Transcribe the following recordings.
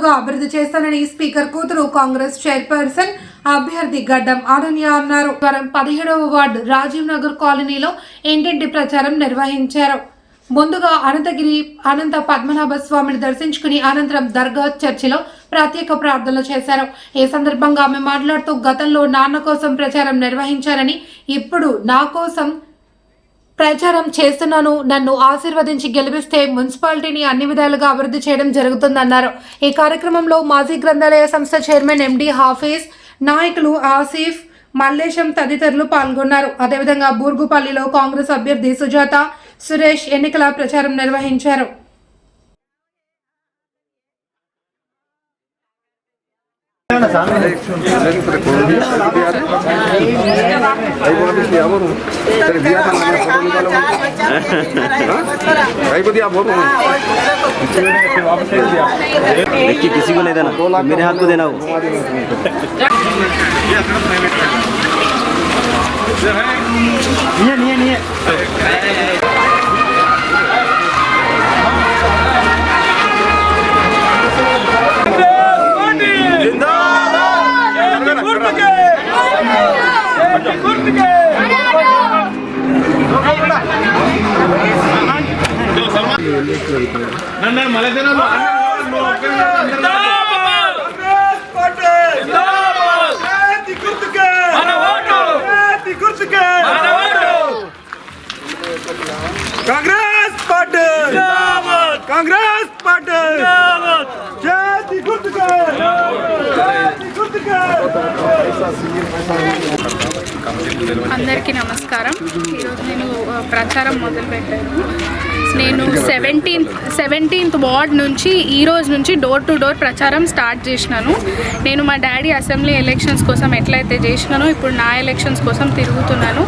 విధాలుగా అభివృద్ధి చేస్తానని స్పీకర్ కూతురు కాంగ్రెస్ చైర్పర్సన్ అభ్యర్థి గడ్డం అనన్య అన్నారు. 17వ వార్డు రాజీవ్ నగర్ కాలనీలో ఇంటింటి ప్రచారం నిర్వహించారు. ముందుగా అనంతగిరి అనంత పద్మనాభ స్వామిని దర్శించుకుని అనంతరం దర్గా చర్చిలో ప్రత్యేక ప్రార్థనలు చేశారు. ఈ సందర్భంగా ఆమె మాట్లాడుతూ గతంలో నాన్న కోసం ప్రచారం నిర్వహించారని ఇప్పుడు నా కోసం ప్రచారం చేస్తున్నాను, నన్ను ఆశీర్వదించి గెలిపిస్తే మున్సిపాలిటీని అన్ని విధాలుగా అభివృద్ధి చేయడం జరుగుతుందన్నారు. ఈ కార్యక్రమంలో మాజీ గ్రంథాలయ సంస్థ చైర్మన్ ఎండి హాఫీజ్, నాయకులు ఆసిఫ్, మల్లేశం తదితరులు పాల్గొన్నారు. అదేవిధంగా బూర్గుపల్లిలో కాంగ్రెస్ అభ్యర్థి సుజాత సురేష్ ఎన్నికల ప్రచారం నిర్వహించారు. किसी को नहीं देना, मेरे हाथ को देना हो। नहीं कांग्रेस पार्टी कांग्रेस पार्टी అందరికీ నమస్కారం. ఈరోజు నేను ప్రచారం మొదలుపెట్టాను. నేను 17th వార్డ్ నుంచి ఈ రోజు నుంచి డోర్ టు డోర్ ప్రచారం స్టార్ట్ చేసినాను. నేను మా డాడీ అసెంబ్లీ ఎలక్షన్స్ కోసం ఎట్లయితే చేసినానో ఇప్పుడు నా ఎలక్షన్స్ కోసం తిరుగుతున్నాను.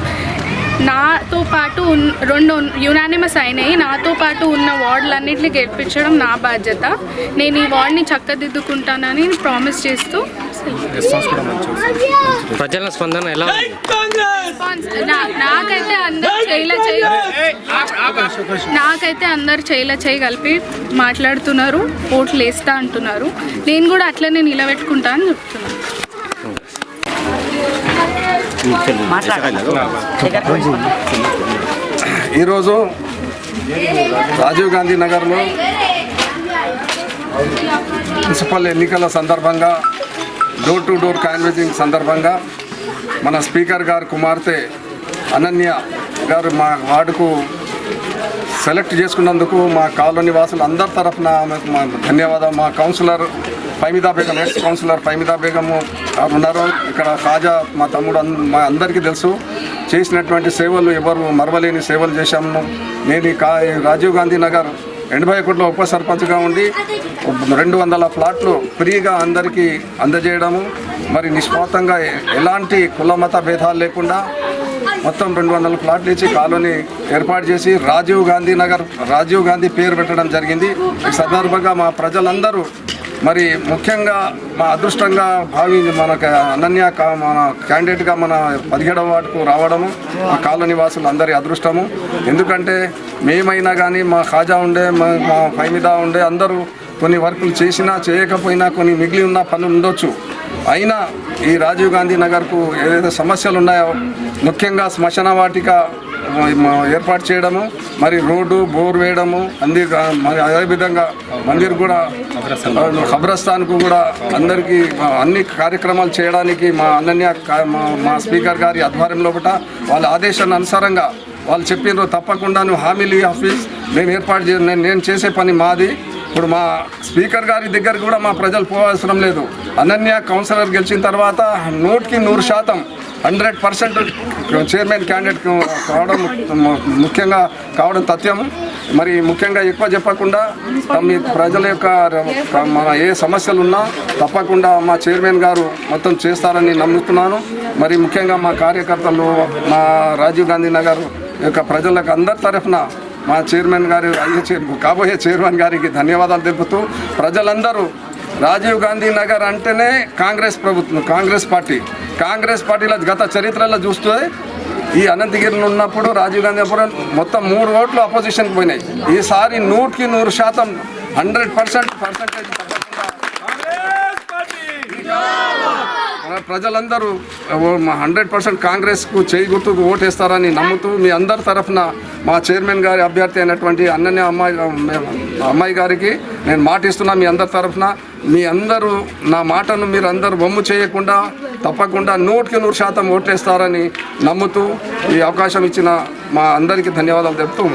నాతో పాటు 2 యునానిమస్ అయినాయి. నాతో పాటు ఉన్న వార్డులన్నింటినీ గెలిపించడం నా బాధ్యత. నేను ఈ వార్డ్ని చక్కదిద్దుకుంటానని ప్రామిస్ చేస్తూ ప్రజల స్పందన ఎలా నాకైతే అందరు చేయగలిపి మాట్లాడుతున్నారు, ఓట్లు వేస్తా అంటున్నారు. నేను కూడా అట్లనే నిలబెట్టుకుంటా అని చెప్తున్నాను. ఈరోజు రాజీవ్ గాంధీ నగర్లో మున్సిపల్ ఎన్నికల సందర్భంగా డోర్ టు డోర్ క్యాన్వాసింగ్ సందర్భంగా మన స్పీకర్ గారు కుమార్తె అనన్య గారు మా వార్డుకు సెలెక్ట్ చేసుకున్నందుకు మా కాలనీ వాసులు అందరి తరఫున మా ధన్యవాదాలు. మా కౌన్సిలర్ ఫైమిదా బేగం, ఎక్స్ కౌన్సిలర్ ఫైమిదా బేగము ఉన్నారు. ఇక్కడ ఖాజా మా తమ్ముడు, మా అందరికీ తెలుసు. చేసినటువంటి సేవలు ఎవరు మరవలేని సేవలు చేశాము. నేను రాజీవ్ గాంధీ నగర్ 81లో ఉప సర్పంచ్గా ఉండి 200 ప్లాట్లు ఫ్రీగా అందరికీ అందజేయడము, మరి నిష్పాతంగా ఎలాంటి కుల మత భేదాలు లేకుండా మొత్తం 200 ప్లాట్లు ఇచ్చి కాలనీ ఏర్పాటు చేసి రాజీవ్ గాంధీ నగర్, రాజీవ్ గాంధీ పేరు పెట్టడం జరిగింది. ఈ సందర్భంగా మా ప్రజలందరూ మరి ముఖ్యంగా మా అదృష్టంగా భావించి మనకు అనన్య మన క్యాండిడేట్గా మన 17వ వార్డుకు రావడము మా కాలనీ వాసులు అందరి అదృష్టము. ఎందుకంటే మేమైనా కానీ మా ఖాజా ఉండే, మా ఫైమిదా ఉండే, అందరూ కొన్ని వర్కులు చేసినా చేయకపోయినా కొన్ని మిగిలి ఉన్న పనులు ఉండొచ్చు. అయినా ఈ రాజీవ్ గాంధీ నగర్కు ఏదైతే సమస్యలు ఉన్నాయో, ముఖ్యంగా శ్మశాన వాటిక ఏర్పాటు చేయడము, మరి రోడ్డు బోర్ వేయడము, మరి అదేవిధంగా మందిర్ కూడా ఖబ్రస్థాన్కు కూడా అందరికీ అన్ని కార్యక్రమాలు చేయడానికి మా అనన్య మా స్పీకర్ గారి ఆధ్వర్యంలో వాళ్ళ ఆదేశాన్ని అనుసారంగా వాళ్ళు చెప్పినారు, తప్పకుండా నువ్వు హామీలు ఆఫీస్ మేము ఏర్పాటు నేను చేసే పని మాది. ఇప్పుడు మా స్పీకర్ గారి దగ్గర కూడా మా ప్రజలు పోవాల్సిన లేదు. అనన్య కౌన్సిలర్ గెలిచిన తర్వాత 100% 100% చైర్మన్ క్యాండిడేట్ కావడం ముఖ్యంగా కావడం తథ్యం. మరి ముఖ్యంగా ఎక్కువ చెప్పకుండా మీ ప్రజల యొక్క మన ఏ సమస్యలు ఉన్నా తప్పకుండా మా చైర్మన్ గారు మొత్తం చేస్తారని నమ్ముతున్నాను. మరి ముఖ్యంగా మా కార్యకర్తలు, మా రాజీవ్ గాంధీ నగర్ యొక్క ప్రజలకు అందరి తరఫున మా చైర్మన్ గారు కాబోయే చైర్మన్ గారికి ధన్యవాదాలు తెలుపుతూ, ప్రజలందరూ రాజీవ్ గాంధీ నగర్ అంటేనే కాంగ్రెస్ ప్రభుత్వం, కాంగ్రెస్ పార్టీల గత చరిత్రలో చూస్తే ఈ అనంతగిరిలో ఉన్నప్పుడు రాజీవ్ గాంధీ అప్పుడు మొత్తం 3 ఓట్లు అపోజిషన్కి పోయినాయి. ఈసారి 100% 100% పర్సెంటేజ్ ప్రజలందరూ 100% కాంగ్రెస్కు చేయి గుర్తుకు ఓటేస్తారని నమ్ముతూ మీ అందరి తరఫున మా చైర్మన్ గారి అభ్యర్థి అయినటువంటి అనన్య అమ్మాయి గారికి నేను మాటిస్తున్నా. మీ అందరి తరఫున మీ అందరూ నా మాటను మీరు అందరూ వమ్ము చేయకుండా తప్పకుండా 100% ఓటేస్తారని నమ్ముతూ ఈ అవకాశం ఇచ్చిన మా అందరికీ ధన్యవాదాలు తెలుపుతూ